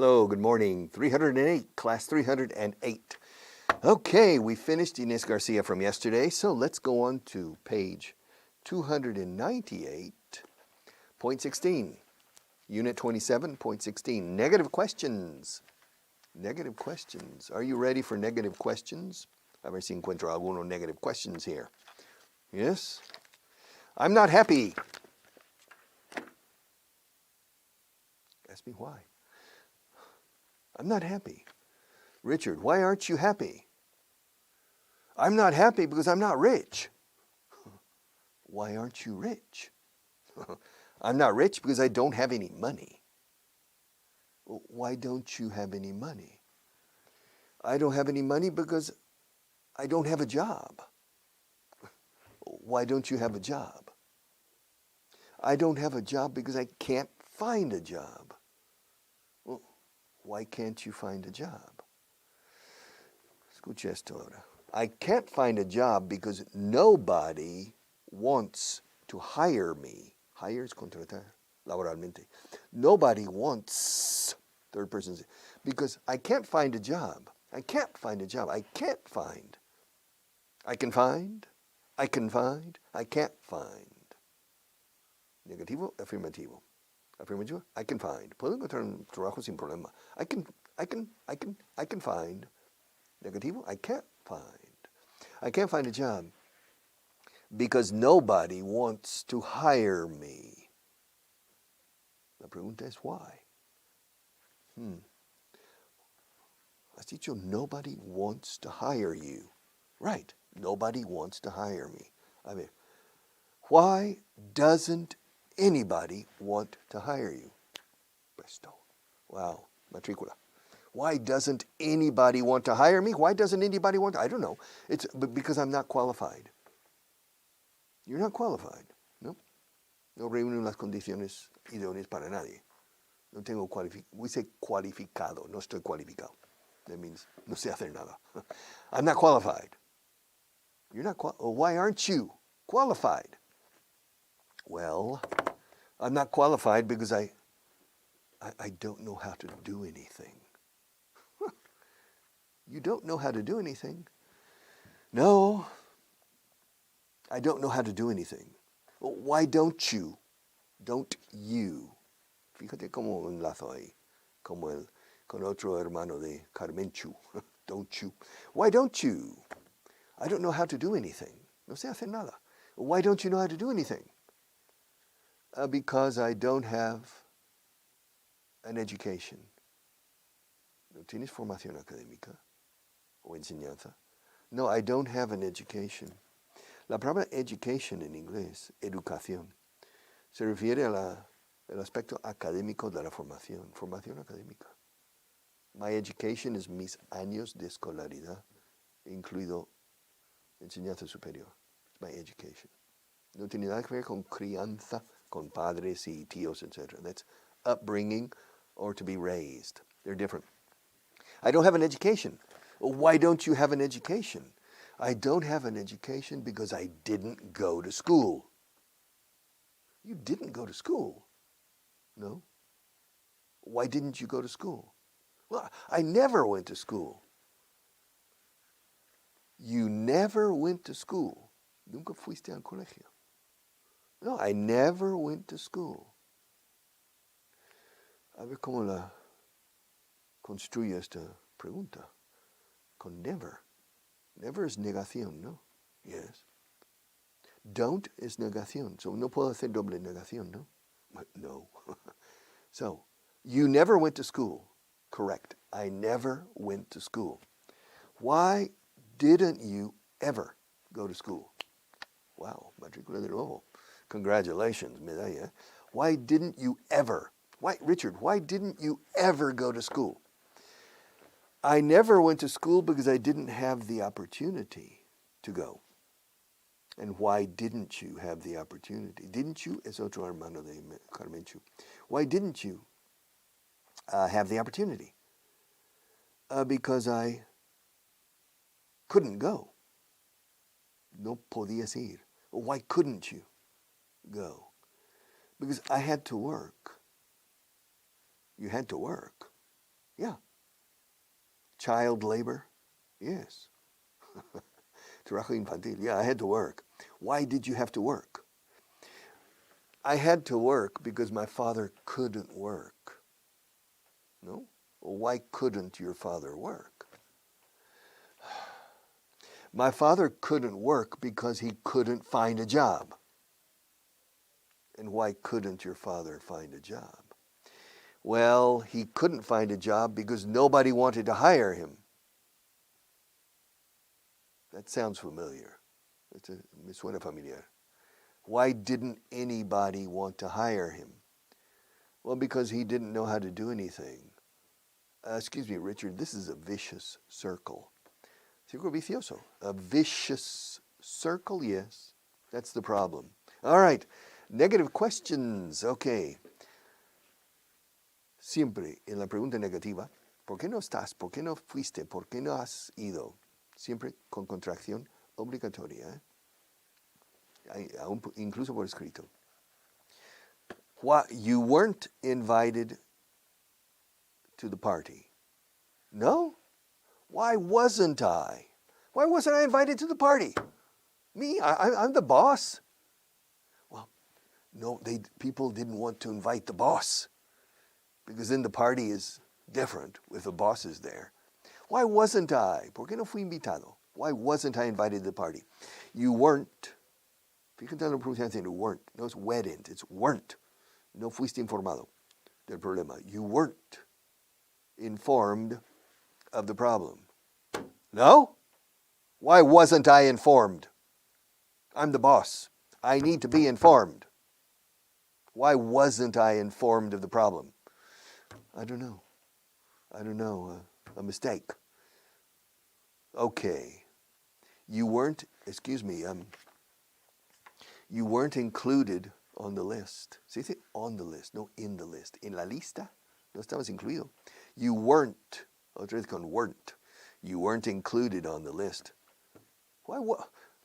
Hello, good morning. 308, class 308. Okay, we finished Inés Garcia from yesterday, so let's go on to page 298.16, unit 27.16, negative questions. Negative questions. Are you ready for negative questions? A ver si encuentro algunos negative questions here. Yes? I'm not happy. Ask me why. I'm not happy. Richard, why aren't you happy? I'm not happy because I'm not rich. Why aren't you rich? I'm not rich because I don't have any money. Why don't you have any money? I don't have any money because I don't have a job. Why don't you have a job? I don't have a job because I can't find a job. Well, why can't you find a job? Escucha esto ahora. I can't find a job because nobody wants to hire me. Hire es contratar laboralmente. Nobody wants, third person, because I can't find a job. I can't find a job. I can't find. I can find. I can find. I can't find. Negativo, afirmativo. Afirmativo, I can find. Puedo encontrar un trabajo sin problema. I can find. Negativo, I can't find. I can't find a job because nobody wants to hire me. La pregunta es why. Has dicho nobody wants to hire you. Right, nobody wants to hire me. A ver, why doesn't anybody want to hire you? Presto. Wow, matrícula. Why doesn't anybody want to hire me? Why doesn't anybody want to? I don't know. It's because I'm not qualified. You're not qualified. No. No reúnen las condiciones idóneas para nadie. No tengo we say cualificado. No estoy cualificado. That means no sé hacer nada. I'm not qualified. You're not why aren't you qualified? Well, I'm not qualified because I don't know how to do anything. You don't know how to do anything? No, I don't know how to do anything. Well, why don't you? Don't you? Fíjate cómo enlazo ahí, como con otro hermano de Carmenchu. Don't you? Why don't you? I don't know how to do anything. No sé hacer nada. Why don't you know how to do anything? Because I don't have an education. ¿No tienes formación académica o enseñanza? No, I don't have an education. La palabra education en inglés, educación, se refiere al aspecto académico de la formación, formación académica. My education es mis años de escolaridad, incluido enseñanza superior. It's my education. No tiene nada que ver con crianza, con padres y tíos, etc. That's upbringing or to be raised. They're different. I don't have an education. Why don't you have an education? I don't have an education because I didn't go to school. You didn't go to school? No. Why didn't you go to school? Well, I never went to school. You never went to school. Nunca fuiste al colegio. No, I never went to school. A ver cómo la construye esta pregunta. Con never. Never is negación, ¿no? Yes. Don't is negación. So no puedo hacer doble negación, ¿no? No. So, you never went to school. Correct. I never went to school. Why didn't you ever go to school? Wow, matrícula de nuevo. Congratulations, medalla. Why didn't you ever? Richard, why didn't you ever go to school? I never went to school because I didn't have the opportunity to go. And why didn't you have the opportunity? Didn't you? Es otro hermano de Carmenchu. Why didn't you have the opportunity? Because I couldn't go. No podías ir. Why couldn't you go? Because I had to work. You had to work. Yeah. Child labor? Yes. Trabajo infantil. Yeah, I had to work. Why did you have to work? I had to work because my father couldn't work. No? Well, why couldn't your father work? My father couldn't work because he couldn't find a job. And why couldn't your father find a job? Well, he couldn't find a job because nobody wanted to hire him. That sounds familiar. Me suena familiar. Why didn't anybody want to hire him? Well, because he didn't know how to do anything. Excuse me, Richard, this is a vicious circle. Círculo vicioso. A vicious circle, yes. That's the problem. All right. Negative questions. Okay. Siempre en la pregunta negativa, ¿por qué no estás? ¿Por qué no fuiste? ¿Por qué no has ido? Siempre con contracción obligatoria. Incluso por escrito. You weren't invited to the party. No? Why wasn't I? Why wasn't I invited to the party? Me? I'm the boss. Well, no, people didn't want to invite the boss because then the party is different if the boss is there. Why wasn't I? ¿Por qué no fui invitado? Why wasn't I invited to the party? You weren't. Fíjate en la pronunciación, weren't. No es weren't, it's weren't. No fuiste informado del problema. You weren't informed of the problem. No? Why wasn't I informed? I'm the boss. I need to be informed. Why wasn't I informed of the problem? I don't know. A mistake. Okay. You weren't included on the list. Se dice on the list, no in the list. En la lista no estabas incluido. You weren't, otra vez con weren't. You weren't included on the list. Why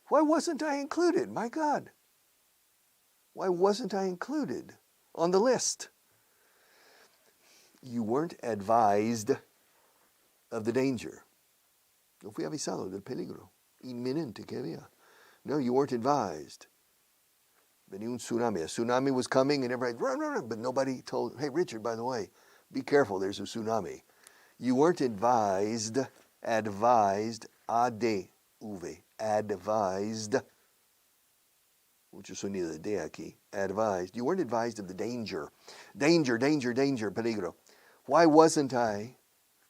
wasn't I included? My God. Why wasn't I included on the list? You weren't advised of the danger. No fui avisado del peligro inminente que había. No, you weren't advised. Venía un tsunami. A tsunami was coming and everybody, run, but nobody told, hey, Richard, by the way, be careful, there's a tsunami. You weren't advised, A-D-V, advised. Mucho sonido de D aquí. Advised. You weren't advised of the danger. Danger, peligro. Why wasn't I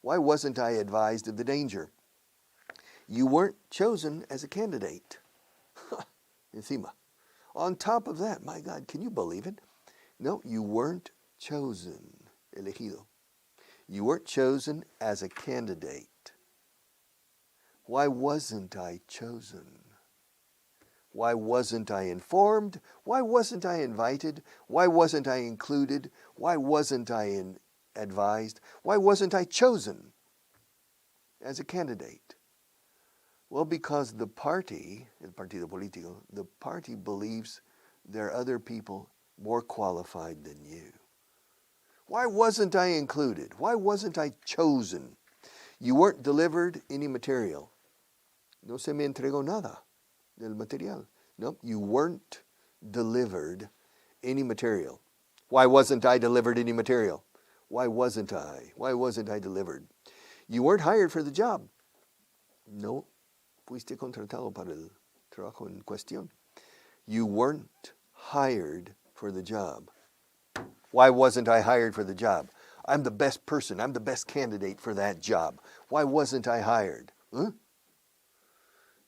advised of the danger? You weren't chosen as a candidate. Encima. On top of that, my God, can you believe it? No, you weren't chosen. Elegido. You weren't chosen as a candidate. Why wasn't I chosen? Why wasn't I informed? Why wasn't I invited? Why wasn't I included? Why wasn't I advised? Why wasn't I chosen as a candidate? Well, because the party, el partido político, the party believes there are other people more qualified than you. Why wasn't I included? Why wasn't I chosen? You weren't delivered any material. No se me entregó nada del material. No, you weren't delivered any material. Why wasn't I delivered any material? Why wasn't I? Why wasn't I delivered? You weren't hired for the job. No, fuiste contratado para el trabajo en cuestión. You weren't hired for the job. Why wasn't I hired for the job? I'm the best person. I'm the best candidate for that job. Why wasn't I hired? Huh?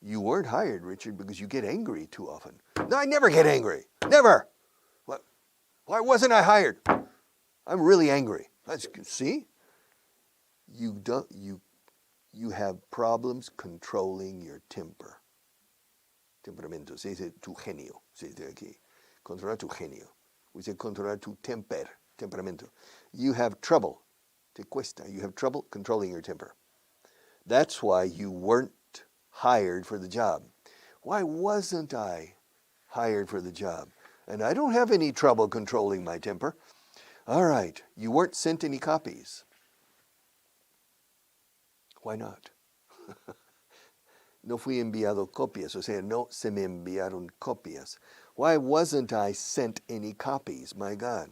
You weren't hired, Richard, because you get angry too often. No, I never get angry. Never. Why wasn't I hired? I'm really angry. See? You have problems controlling your temper. Temperamento. Se dice tu genio. Se dice aquí. Controlar tu genio. We say controlar tu temperamento. You have trouble. Te cuesta. You have trouble controlling your temper. That's why you weren't hired for the job. Why wasn't I hired for the job? And I don't have any trouble controlling my temper. All right. You weren't sent any copies. Why not? No fui enviado copias, o sea, no se me enviaron copias. Why wasn't I sent any copies? My God.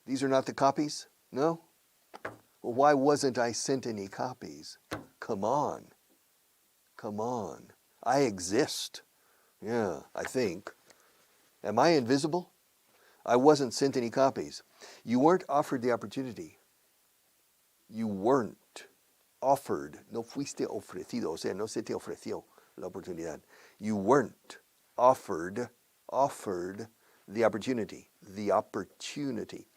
These are not the copies? No? Well, why wasn't I sent any copies? Come on. Come on. I exist. Yeah, I think. Am I invisible? I wasn't sent any copies. You weren't offered the opportunity. You weren't offered. No fuiste ofrecido. O sea, no se te ofreció la oportunidad. You weren't offered the opportunity. The opportunity.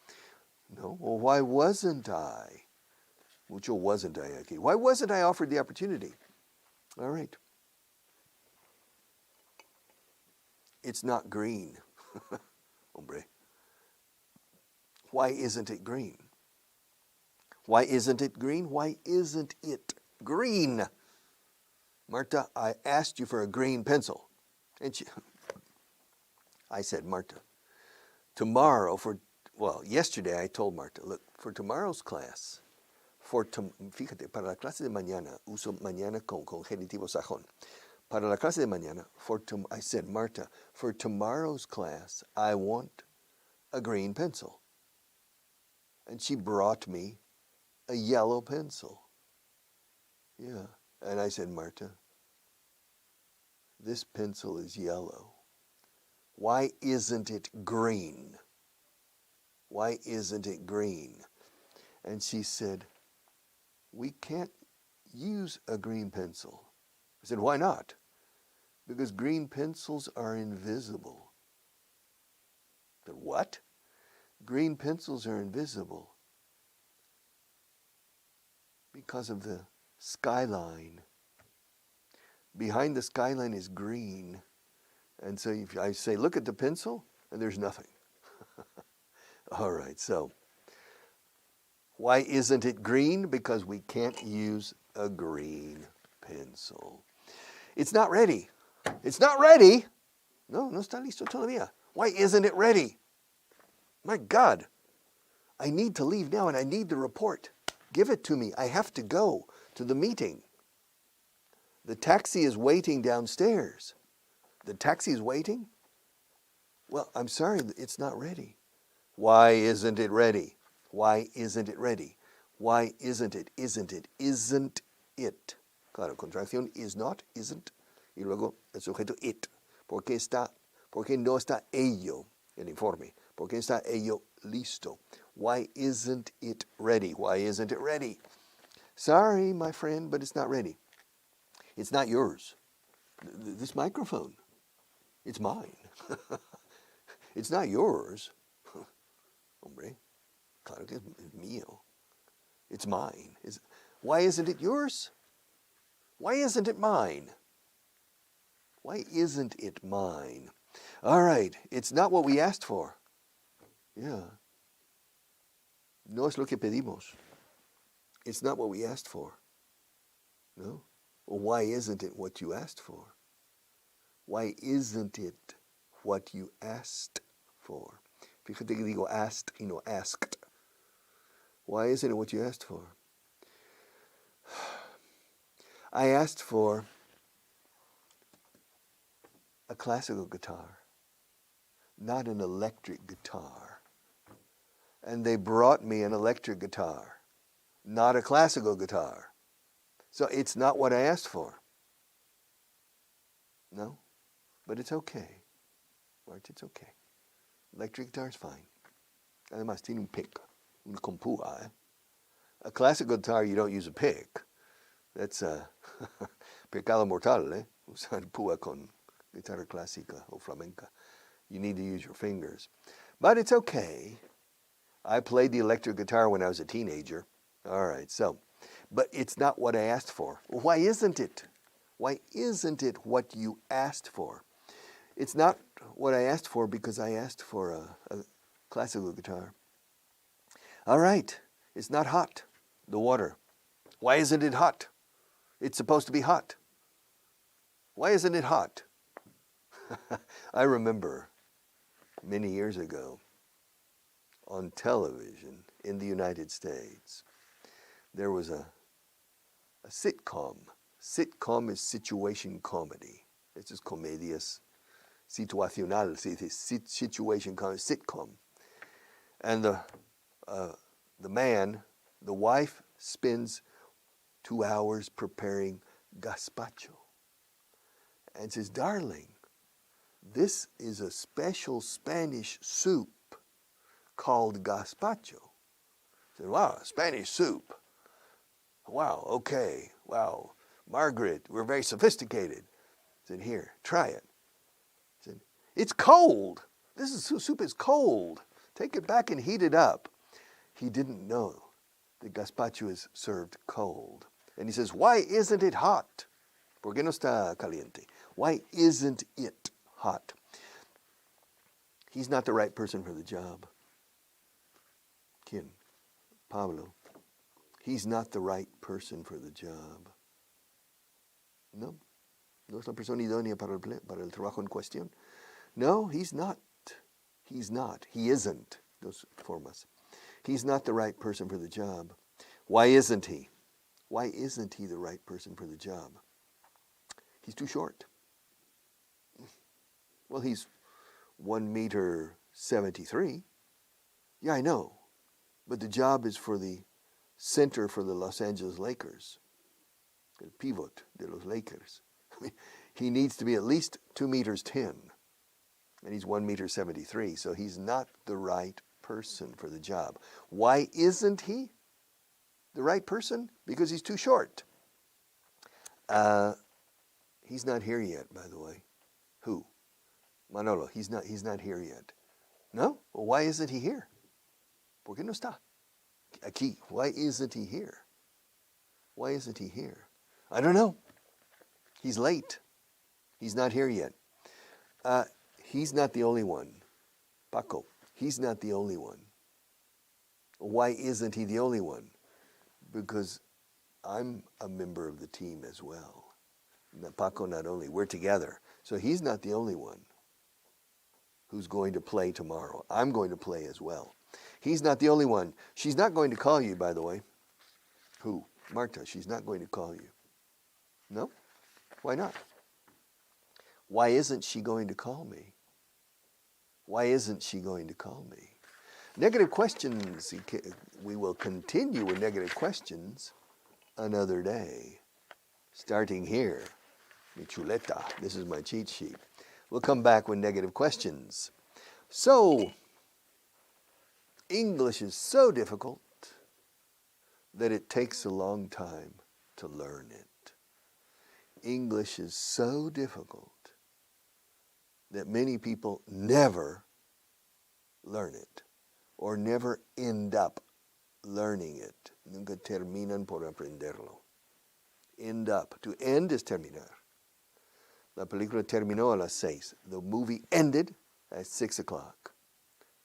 No? Well, why wasn't I? Mucho wasn't I aquí. Why wasn't I offered the opportunity? All right. It's not green. Hombre. Why isn't it green? Why isn't it green? Why isn't it green? Marta, I asked you for a green pencil. And I said, Marta, tomorrow yesterday I told Marta, look, for tomorrow's class, fíjate, para la clase de mañana, uso mañana con genitivo sajón. Para la clase de mañana, I said, Marta, for tomorrow's class, I want a green pencil. And she brought me a yellow pencil. Yeah. And I said, Marta, this pencil is yellow. Why isn't it green? Why isn't it green? And she said, we can't use a green pencil. I said, why not? Because green pencils are invisible. I said, what? Green pencils are invisible because of the skyline. Behind the skyline is green. And so if I say, look at the pencil, and there's nothing. All right, so why isn't it green? Because we can't use a green pencil. It's not ready. It's not ready. No está listo todavía. Why isn't it ready? My God, I need to leave now and I need the report. Give it to me. I have to go to the meeting. The taxi is waiting downstairs. The taxi is waiting? Well, I'm sorry, it's not ready. Why isn't it ready? Why isn't it ready? Why isn't it? Isn't it? Isn't it? Claro, contracción is not, isn't. Y luego el sujeto it. ¿Por qué no está ello, el informe? ¿Por qué está ello listo? Why isn't it ready? Why isn't it ready? Sorry, my friend, but it's not ready. It's not yours. This microphone, it's mine. It's not yours. Hombre, claro que es mío. It's mine. Why isn't it yours? Why isn't it mine? Why isn't it mine? All right, it's not what we asked for. Yeah. No es lo que pedimos. It's not what we asked for. No? Well, why isn't it what you asked for? Why isn't it what you asked for? Fíjate que digo asked y no asked. Why isn't it what you asked for? I asked for a classical guitar, not an electric guitar. And they brought me an electric guitar, not a classical guitar. So it's not what I asked for. No? But it's okay. Marta, it's okay. Electric guitar is fine. Además, tiene un pick, una compúa. Eh? A classical guitar, you don't use a pick. That's a pecado mortal, eh? Usar púa con guitarra clásica o flamenca. You need to use your fingers. But it's okay. I played the electric guitar when I was a teenager. All right, so, but it's not what I asked for. Well, why isn't it? Why isn't it what you asked for? It's not what I asked for because I asked for a classical guitar. All right, it's not hot, the water. Why isn't it hot? It's supposed to be hot. Why isn't it hot? I remember many years ago on television in the United States, there was a A sitcom. Sitcom is situation comedy. This is comedias situacional, situation comedy, sitcom. And the man, the wife, spends 2 hours preparing gazpacho. And says, darling, this is a special Spanish soup called gazpacho. I said, wow, Spanish soup. Wow, okay, wow. Margaret, we're very sophisticated. I said, here, try it. I said, it's cold. Soup is cold. Take it back and heat it up. He didn't know that gazpacho is served cold. And he says, why isn't it hot? ¿Por qué no está caliente? Why isn't it hot? He's not the right person for the job. ¿Quién? Pablo. He's not the right person for the job. No. No es la persona idónea para el trabajo en cuestión. No, he's not. He's not. He isn't. Dos formas. He's not the right person for the job. Why isn't he? Why isn't he the right person for the job? He's too short. Well, he's 1.73 meters. Yeah, I know. But the job is for the center for the Los Angeles Lakers. El pivot de los Lakers. I mean, he needs to be at least 2.10 meters. And he's 1.73 meters. So he's not the right person for the job. Why isn't he the right person? Because he's too short. He's not here yet, by the way. Who? Manolo. He's not here yet. No? Well, why isn't he here? ¿Por qué no está aquí? Why isn't he here? Why isn't he here? I don't know. He's late. He's not here yet. He's not the only one. Paco, he's not the only one. Why isn't he the only one? Because I'm a member of the team as well. Paco not only, we're together. So he's not the only one who's going to play tomorrow. I'm going to play as well. He's not the only one. She's not going to call you, by the way. Who? Marta, she's not going to call you. No? Why not? Why isn't she going to call me? Why isn't she going to call me? Negative questions, we will continue with negative questions another day. Starting here, mi chuleta, this is my cheat sheet. We'll come back with negative questions. So, English is so difficult that it takes a long time to learn it. English is so difficult that many people never learn it or never end up learning it. Nunca terminan por aprenderlo. End up. To end is terminar. La película terminó a las 6. The movie ended at 6 o'clock.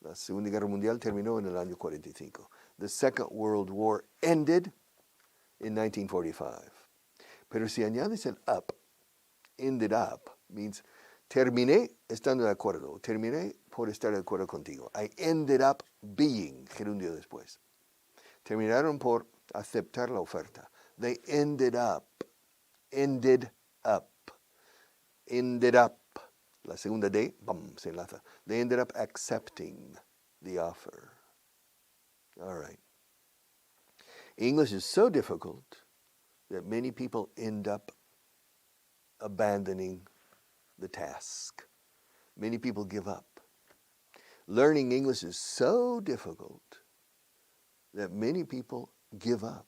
La Segunda Guerra Mundial terminó en el año 45. The Second World War ended in 1945. Pero si añades el up, ended up, means terminé estando de acuerdo. Terminé por estar de acuerdo contigo. I ended up being, gerundio después. Terminaron por aceptar la oferta. They ended up. Ended up. Ended up. La segunda D, bam, se enlaza. They ended up accepting the offer. All right. English is so difficult that many people end up abandoning the task. Many people give up. Learning English is so difficult that many people give up.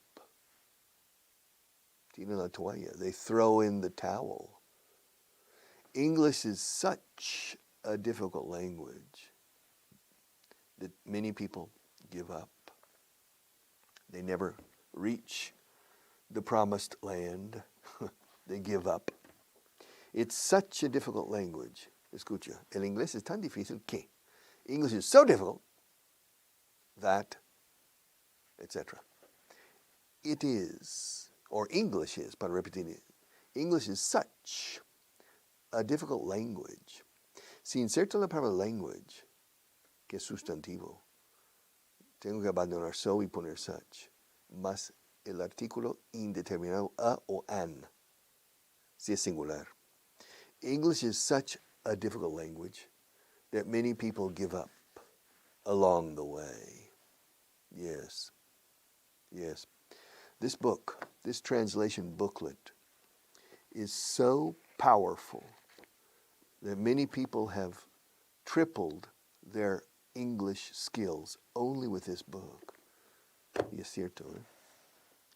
Tienen la toalla. They throw in the towel. English is such a difficult language that many people give up. They never reach the promised land. They give up. It's such a difficult language. Escucha, el inglés es tan difícil que. English is so difficult that, etc. It is, or English is, para repetir, English is such a difficult language. Si inserto la palabra language, que es sustantivo, tengo que abandonar so y poner such. Más el artículo indeterminado a o an, si es singular. English is such a difficult language that many people give up along the way. Yes, yes. This book, this translation booklet, is so powerful that many people have tripled their English skills only with this book. Y es cierto, ¿eh?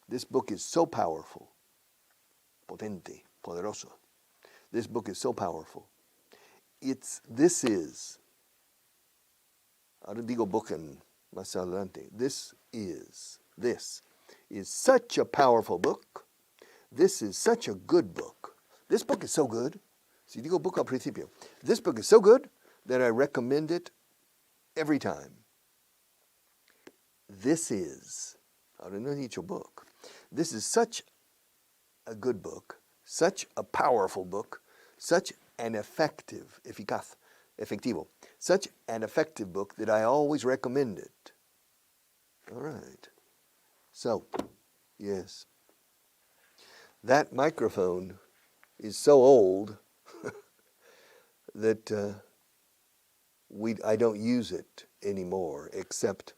This book is so powerful, potente, poderoso. This book is so powerful. This is, ahora digo book en más adelante, this is such a powerful book. This is such a good book. This book is so good. Si digo book al principio, this book is so good that I recommend it every time. This is, ahora no he dicho book. This is such a good book, such a powerful book, such an effective, eficaz, efectivo, such an effective book that I always recommend it. All right. So, yes. That microphone is so old that I don't use it anymore except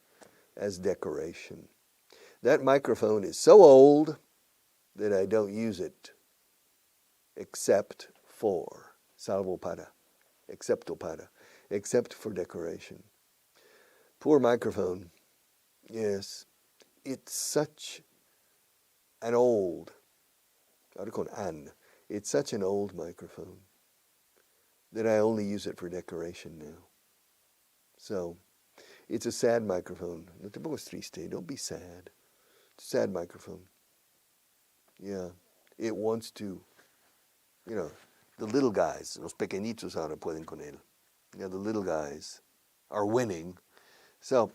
as decoration. That microphone is so old that I don't use it except for, salvo para, excepto para, except for decoration. Poor microphone. Yes, it's such an old, ahora con an, it's such an old microphone that I only use it for decoration now. So, it's a sad microphone. No te pongas triste, don't be sad. It's a sad microphone. Yeah, it wants to, the little guys, los pequeñitos ahora pueden con él. The little guys are winning. So,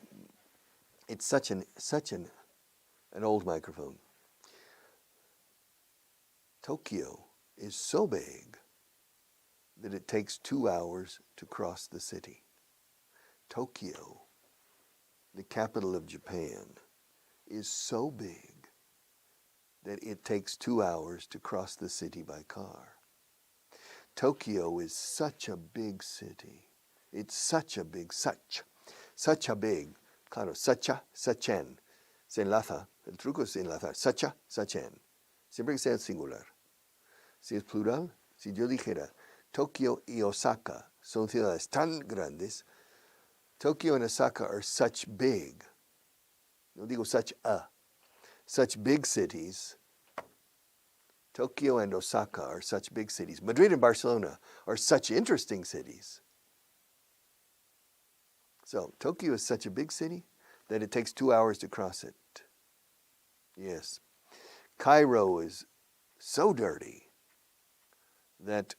it's such an old microphone. Tokyo is so big that it takes 2 hours to cross the city. Tokyo, the capital of Japan, is so big that it takes 2 hours to cross the city by car. Tokyo is such a big city. It's such a big, claro, sachen, se enlaza, el truco es enlazar, sachen, siempre que sea singular. Si es plural, si yo dijera, Tokio y Osaka son ciudades tan grandes, Tokyo and Osaka are such big, no digo such big cities. Tokyo and Osaka are such big cities. Madrid and Barcelona are such interesting cities. So, Tokyo is such a big city that it takes 2 hours to cross it. Yes. Cairo is so dirty that,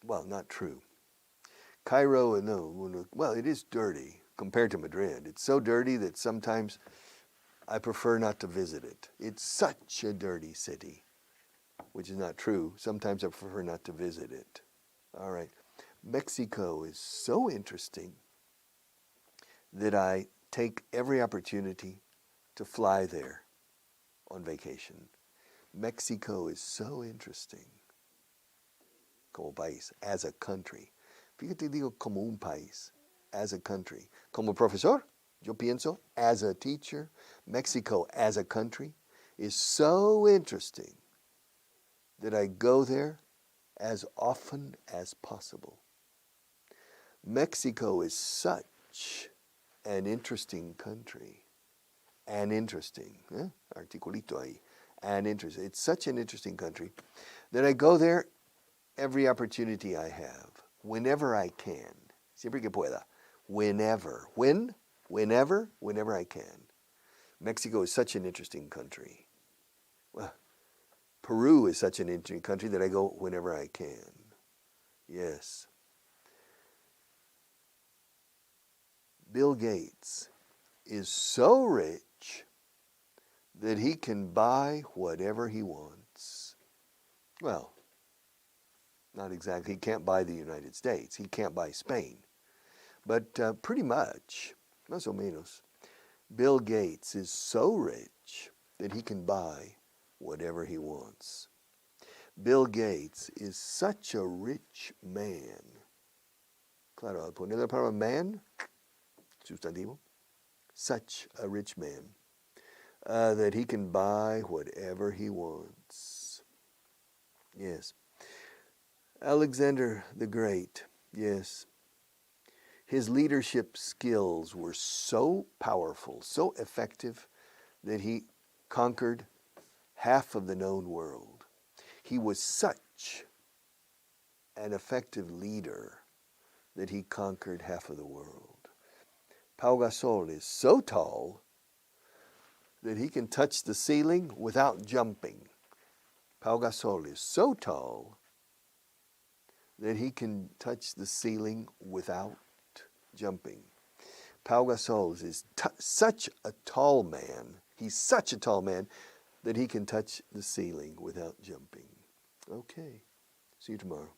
well, not true. Cairo, no, well, it is dirty compared to Madrid. It's so dirty that sometimes I prefer not to visit it. It's such a dirty city, which is not true. Sometimes I prefer not to visit it. All right. Mexico is so interesting that I take every opportunity to fly there on vacation. Mexico is so interesting como país, as a country. Fíjate, digo como un país, as a country. Como profesor, yo pienso, as a teacher, Mexico as a country is so interesting that I go there as often as possible. Mexico is such an interesting country. An interesting, articulito ahí, an interesting. It's such an interesting country that I go there every opportunity I have, whenever I can, siempre que pueda, whenever I can. Mexico is such an interesting country. Well, Peru is such an interesting country that I go whenever I can. Yes. Bill Gates is so rich that he can buy whatever he wants. Well, not exactly. He can't buy the United States. He can't buy Spain. But pretty much, más o menos, Bill Gates is so rich that he can buy whatever he wants. Bill Gates is such a rich man. Claro, al poner la palabra man, sustantivo, such a rich man, that he can buy whatever he wants. Yes. Alexander the Great, yes. His leadership skills were so powerful, so effective, that he conquered half of the known world. He was such an effective leader that he conquered half of the world. Pau Gasol is so tall that he can touch the ceiling without jumping. Pau Gasol is so tall that he can touch the ceiling without jumping. Pau Gasol is such a tall man. He's such a tall man that he can touch the ceiling without jumping. Okay. See you tomorrow.